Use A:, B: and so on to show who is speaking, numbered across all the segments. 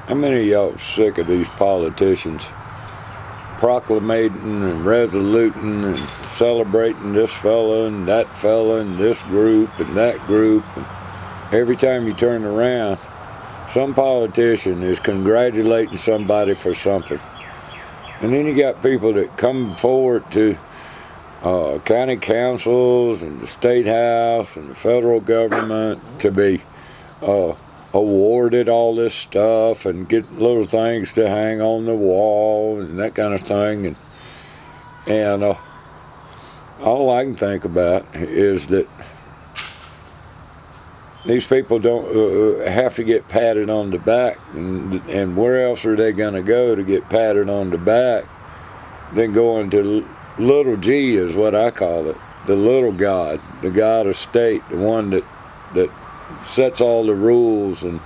A: How many of y'all are sick of these politicians proclamating and resoluting and celebrating this fella and that fella and this group and that group? And every time you turn around, some politician is congratulating somebody for something. And then you got people that come forward to county councils and the state house and the federal government to be awarded all this stuff and get little things to hang on the wall and that kind of thing. And all I can think about is that these people don't have to get patted on the back, and where else are they going to go to get patted on the back than going to little G, is what I call it, the little God, the God of state, the one that sets all the rules and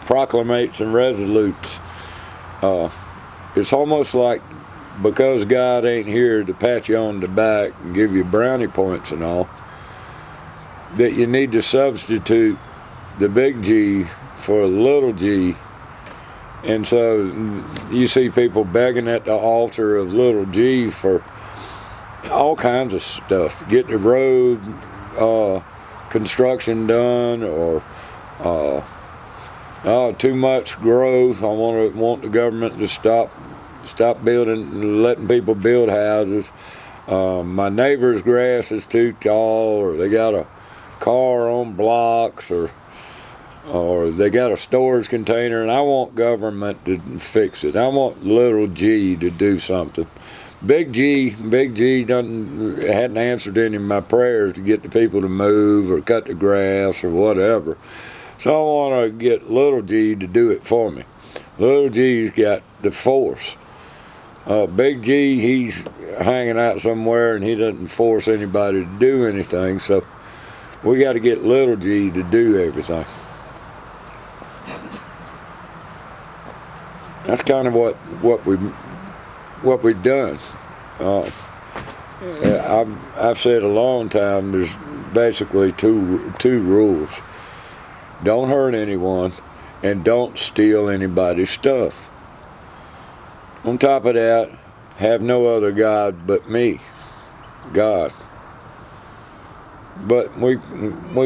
A: proclamates and resolutes. It's almost like, because God ain't here to pat you on the back and give you brownie points and all, that you need to substitute the big G for a little G. And so you see people begging at the altar of little G for all kinds of stuff. Get the road construction done, or too much growth. I want the government to stop building, letting people build houses. My neighbor's grass is too tall, or they got a car on blocks, or they got a storage container, and I want government to fix it. I want little G to do something. Big G hadn't answered any of my prayers to get the people to move or cut the grass or whatever. So I want to get little G to do it for me. Little G's got the force. Big G, he's hanging out somewhere and he doesn't force anybody to do anything. So we got to get little G to do everything. That's kind of what we've done. I've said a long time, there's basically two rules. Don't hurt anyone, and don't steal anybody's stuff. On top of that, have no other God but me, God. But we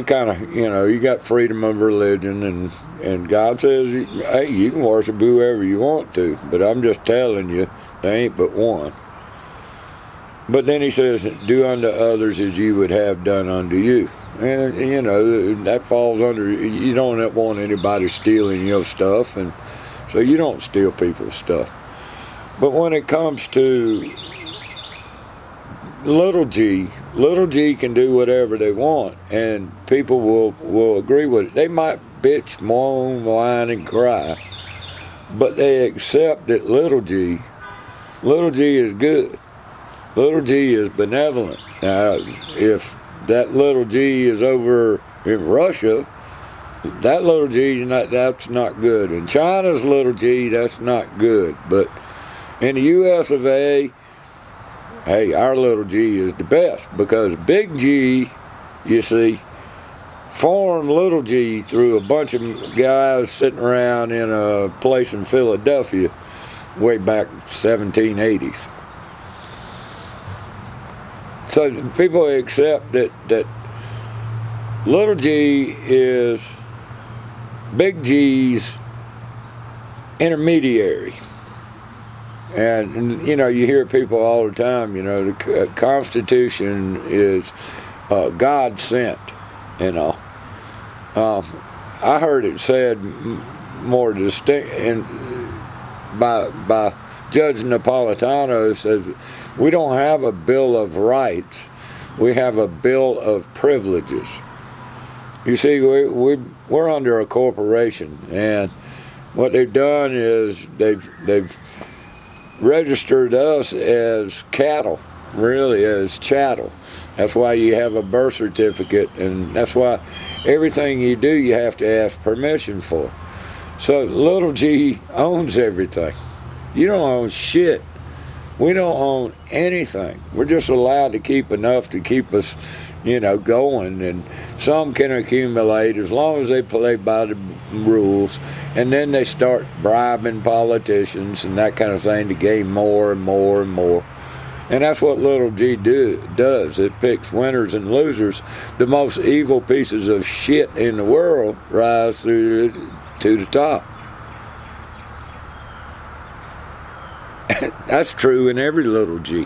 A: kind of, you got freedom of religion, and God says, hey, you can worship whoever you want to, but I'm just telling you, there ain't but one. But then he says, do unto others as you would have done unto you. And, that falls under, you don't want anybody stealing your stuff, and so you don't steal people's stuff. But when it comes to little G can do whatever they want, and people will agree with it. They might bitch, moan, whine, and cry, but they accept that little G is good. Little G is benevolent. Now, if that little G is over in Russia, that little G, that's not good. In China's little G, that's not good. But in the U.S. of A., hey, our little G is the best, because big G, you see, formed little G through a bunch of guys sitting around in a place in Philadelphia way back 1780s. So people accept that little G is big G's intermediary. And you hear people all the time, the Constitution is God sent, I heard it said more distinct, and by Judge Napolitano, says we don't have a Bill of Rights, we have a Bill of Privileges. You see, we're under a corporation, and what they've done is they've registered us as cattle, really, as chattel. That's why you have a birth certificate, and that's why everything you do you have to ask permission for. So little G owns everything. You don't own shit. We don't own anything. We're just allowed to keep enough to keep us going, and some can accumulate as long as they play by the rules, and then they start bribing politicians and that kind of thing to gain more and more and more. And that's what little G does. It picks winners and losers. The most evil pieces of shit in the world rise to the top. That's true in every little G.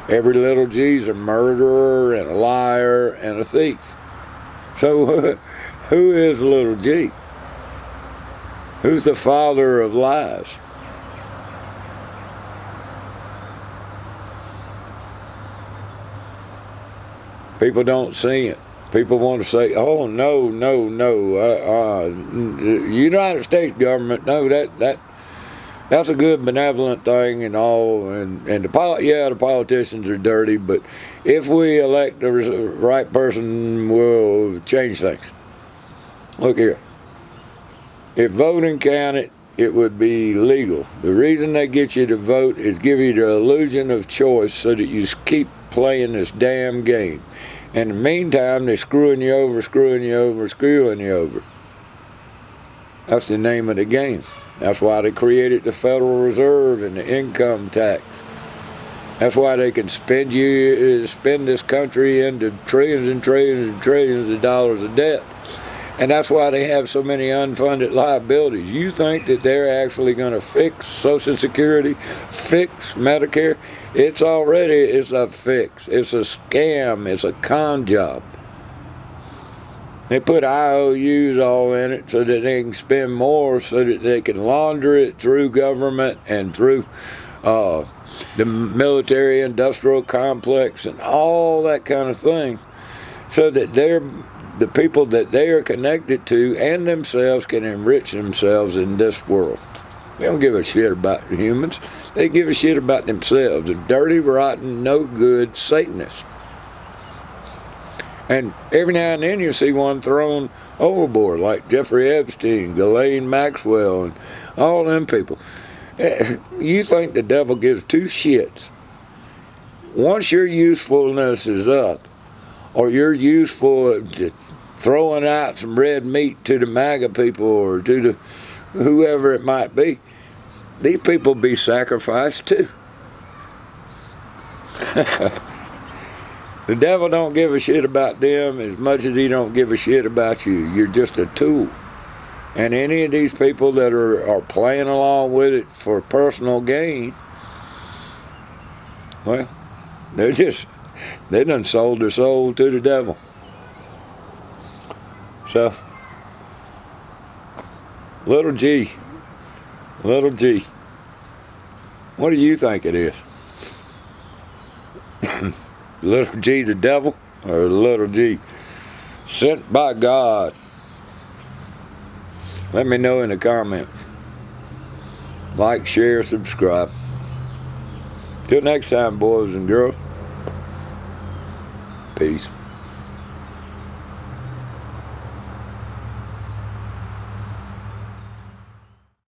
A: Every little G's a murderer and a liar and a thief. So who is little G? Who's the father of lies? People don't see it. People want to say, "Oh no, no, no, United States government, no, that's a good benevolent thing and all, and the politicians are dirty, but if we elect the right person, we'll change things." Look here. If voting counted, it would be legal. The reason they get you to vote is give you the illusion of choice so that you keep playing this damn game. In the meantime, they're screwing you over, screwing you over, screwing you over. That's the name of the game. That's why they created the Federal Reserve and the income tax. That's why they can spend this country into trillions and trillions and trillions of dollars of debt. And that's why they have so many unfunded liabilities. You think that they're actually going to fix Social Security, fix Medicare? It's a fix. It's a scam. It's a con job. They put IOUs all in it so that they can spend more, so that they can launder it through government and through the military industrial complex and all that kind of thing, so that the people that they are connected to and themselves can enrich themselves in this world. They don't give a shit about humans. They give a shit about themselves. A dirty, rotten, no good Satanist. And every now and then you see one thrown overboard, like Jeffrey Epstein, Ghislaine Maxwell, and all them people. You think the devil gives two shits. Once your usefulness is up, or you're useful to throwing out some red meat to the MAGA people or to the whoever it might be, these people be sacrificed too. The devil don't give a shit about them as much as he don't give a shit about you. You're just a tool. And any of these people that are playing along with it for personal gain, well, they done sold their soul to the devil. So, little G, what do you think it is? Little G the devil, or little G sent by God? Let me know in the comments. Like, share, subscribe. Till next time, boys and girls. Peace.